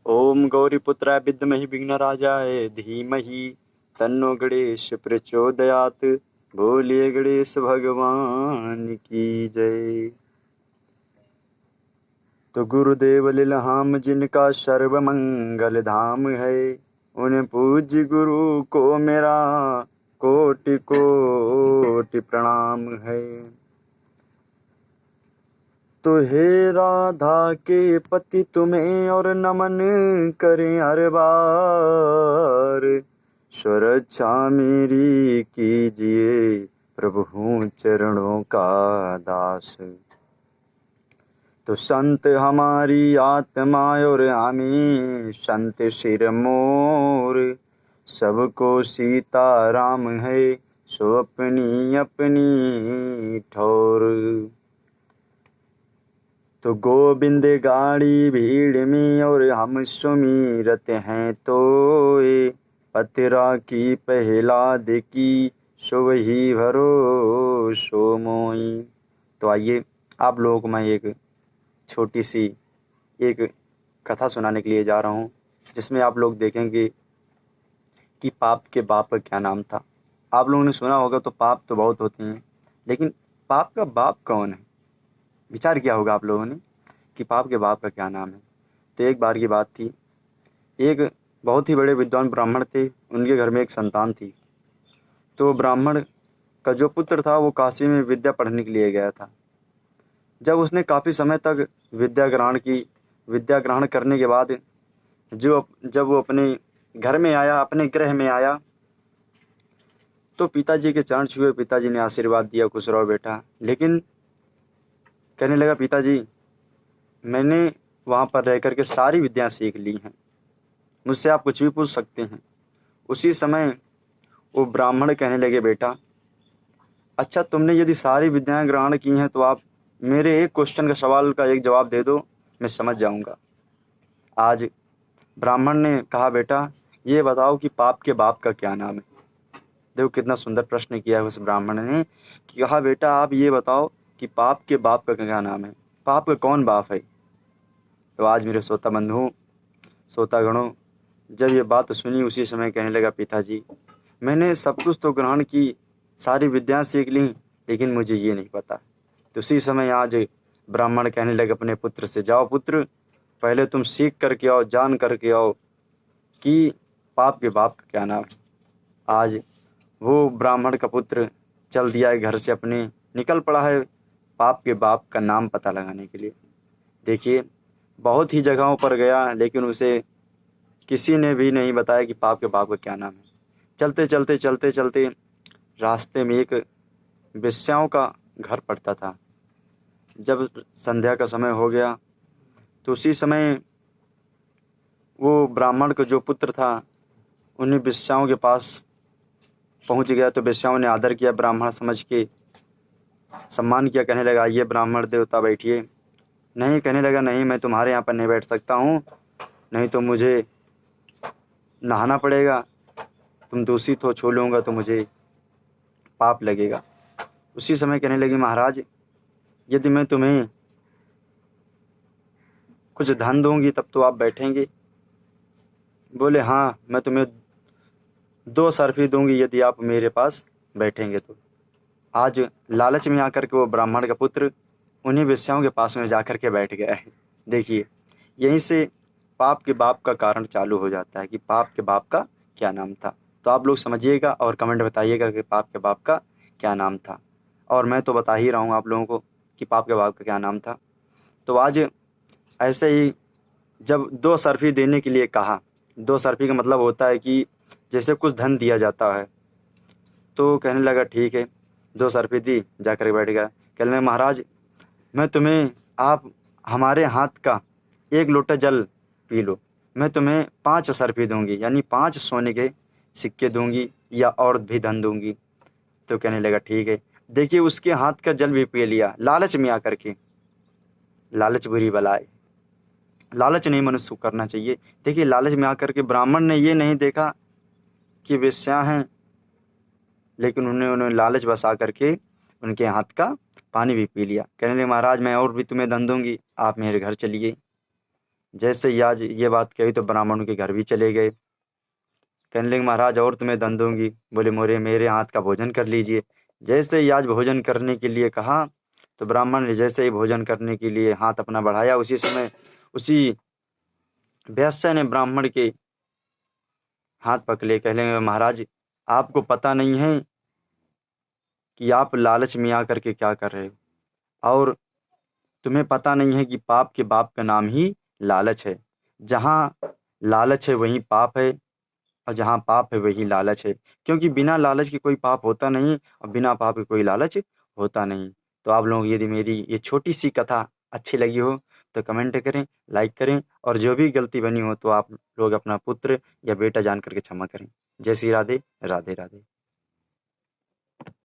ओम गौरीपुत्राय विद्महि विघ्नराजाय धीमहि तन्नो गणेश प्रचोदयात्। बोलिए गणेश भगवान की जय। तो गुरुदेव लीलहाम जिनका सर्व मंगल धाम है, उन्हें पूज्य गुरु को मेरा कोटि कोटि प्रणाम है। तो हे राधा के पति तुम्हें और नमन करें हर बार, सुरक्षा मेरी कीजिए प्रभु हूँ चरणों का दास। तो संत हमारी आत्मा और हमें संत सिर मोर, सबको सीता राम है सो अपनी अपनी ठौर। तो गोविंद गाड़ी भीड़ में और हम सुमिरत हैं तो पतरा की पहलाद की सो वही भरोसो मोई। तो आइए आप लोगों को मैं एक छोटी सी एक कथा सुनाने के लिए जा रहा हूँ, जिसमें आप लोग देखेंगे कि पाप के बाप का क्या नाम था। आप लोगों ने सुना होगा तो पाप तो बहुत होते हैं, लेकिन पाप का बाप कौन है? विचार किया होगा आप लोगों ने कि पाप के बाप का क्या नाम है। तो एक बार की बात थी, एक बहुत ही बड़े विद्वान ब्राह्मण थे, उनके घर में एक संतान थी। तो ब्राह्मण का जो पुत्र था वो काशी में विद्या पढ़ने के लिए गया था। जब उसने काफ़ी समय तक विद्या ग्रहण करने के बाद जब वो अपने घर में आया, अपने गृह में आया, तो पिताजी के चरण छुए। पिताजी ने आशीर्वाद दिया, खुश रहो बेटा। लेकिन कहने लगा, पिताजी मैंने वहाँ पर रह कर के सारी विद्या सीख ली हैं, मुझसे आप कुछ भी पूछ सकते हैं। उसी समय वो ब्राह्मण कहने लगे, बेटा अच्छा तुमने यदि सारी विद्याएं ग्रहण की हैं तो आप मेरे एक क्वेश्चन का सवाल का एक जवाब दे दो, मैं समझ जाऊंगा। आज ब्राह्मण ने कहा, बेटा ये बताओ कि पाप के बाप का क्या नाम है। देखो कितना सुंदर प्रश्न किया है उस ब्राह्मण ने कि कहा, बेटा आप ये बताओ कि पाप के बाप का क्या नाम है, पाप का कौन बाप है। तो आज मेरे श्रोता बंधु, श्रोता गणों, जब ये बात सुनी उसी समय कहने लगा, पिताजी मैंने सब कुछ तो ग्रहण की, सारी विद्याएं सीख ली, लेकिन मुझे ये नहीं पता। तो उसी समय आज ब्राह्मण कहने लगे अपने पुत्र से, जाओ पुत्र पहले तुम सीख करके आओ, जान करके आओ कि पाप के बाप का क्या नाम है। आज वो ब्राह्मण का पुत्र चल दिया है घर से, अपने निकल पड़ा है पाप के बाप का नाम पता लगाने के लिए। देखिए बहुत ही जगहों पर गया, लेकिन उसे किसी ने भी नहीं बताया कि पाप के बाप का क्या नाम है। चलते चलते चलते चलते रास्ते में एक वेश्याओं का घर पड़ता था। जब संध्या का समय हो गया तो उसी समय वो ब्राह्मण का जो पुत्र था उन्हीं वेश्याओं के पास पहुंच गया। तो वेश्याओं ने आदर किया, ब्राह्मण समझ के सम्मान किया। कहने लगा, आइए ब्राह्मण देवता बैठिए। नहीं, कहने लगा, नहीं मैं तुम्हारे यहाँ पर नहीं बैठ सकता हूँ, नहीं तो मुझे नहाना पड़ेगा, तुम दूषित हो, छू लूँगा तो मुझे पाप लगेगा। उसी समय कहने लगी, महाराज यदि मैं तुम्हें कुछ धन दूंगी तब तो आप बैठेंगे। बोले, हाँ मैं तुम्हें 2 सरफी दूंगी यदि आप मेरे पास बैठेंगे तो। आज लालच में आकर के वो ब्राह्मण का पुत्र उन्हीं वेश्याओं के पास में जाकर के बैठ गया है। देखिए यहीं से पाप के बाप का कारण चालू हो जाता है कि पाप के बाप का क्या नाम था। तो आप लोग समझिएगा और कमेंट बताइएगा कि पाप के बाप का क्या नाम था। और मैं तो बता ही रहा हूँ आप लोगों को कि पाप के बाप का क्या नाम था। तो आज ऐसे ही जब 2 सरफी देने के लिए कहा, 2 सरफी का मतलब होता है कि जैसे कुछ धन दिया जाता है। तो कहने लगा, ठीक है, 2 सरफी दी, जाकर बैठ गया। कहने लगा, महाराज मैं तुम्हें, आप हमारे हाथ का 1 लोटा जल पी लो, मैं तुम्हें 5 सरफी दूंगी, यानी 5 सोने के सिक्के दूंगी या और भी धन दूंगी। तो कहने लगा, ठीक है। देखिए उसके हाथ का जल भी पी लिया, लालच में आकर के। लालच बुरी बला है, लालच नहीं मनुष्य को करना चाहिए। देखिए लालच में आकर के ब्राह्मण ने ये नहीं देखा कि वेश्या हैं, लेकिन उन्होंने लालच बसा करके उनके हाथ का पानी भी पी लिया। कहने लगे, महाराज मैं और भी तुम्हें धन दूंगी, आप मेरे घर चलिए। जैसे ही आज ये बात कही तो ब्राह्मण के घर भी चले गए। कहने लगे महाराज और तुम्हें धन दूंगी। बोले मोरे मेरे हाथ का भोजन कर लीजिए। जैसे ही आज भोजन करने के लिए कहा तो ब्राह्मण ने जैसे ही भोजन करने के लिए हाथ अपना बढ़ाया, उसी समय उसी वेश्या ने ब्राह्मण के हाथ पकड़े। कहने लगे महाराज आपको पता नहीं है कि आप लालच में आकर के क्या कर रहे हो, और तुम्हें पता नहीं है कि पाप के बाप का नाम ही लालच है। जहाँ लालच है वहीं पाप है, और जहाँ पाप है वही लालच है। क्योंकि बिना लालच के कोई पाप होता नहीं, और बिना पाप के कोई लालच होता नहीं। तो आप लोग यदि मेरी ये छोटी सी कथा अच्छी लगी हो तो कमेंट करें, लाइक करें, और जो भी गलती बनी हो तो आप लोग अपना पुत्र या बेटा जान करके क्षमा करें। जय श्री राधे, राधे राधे।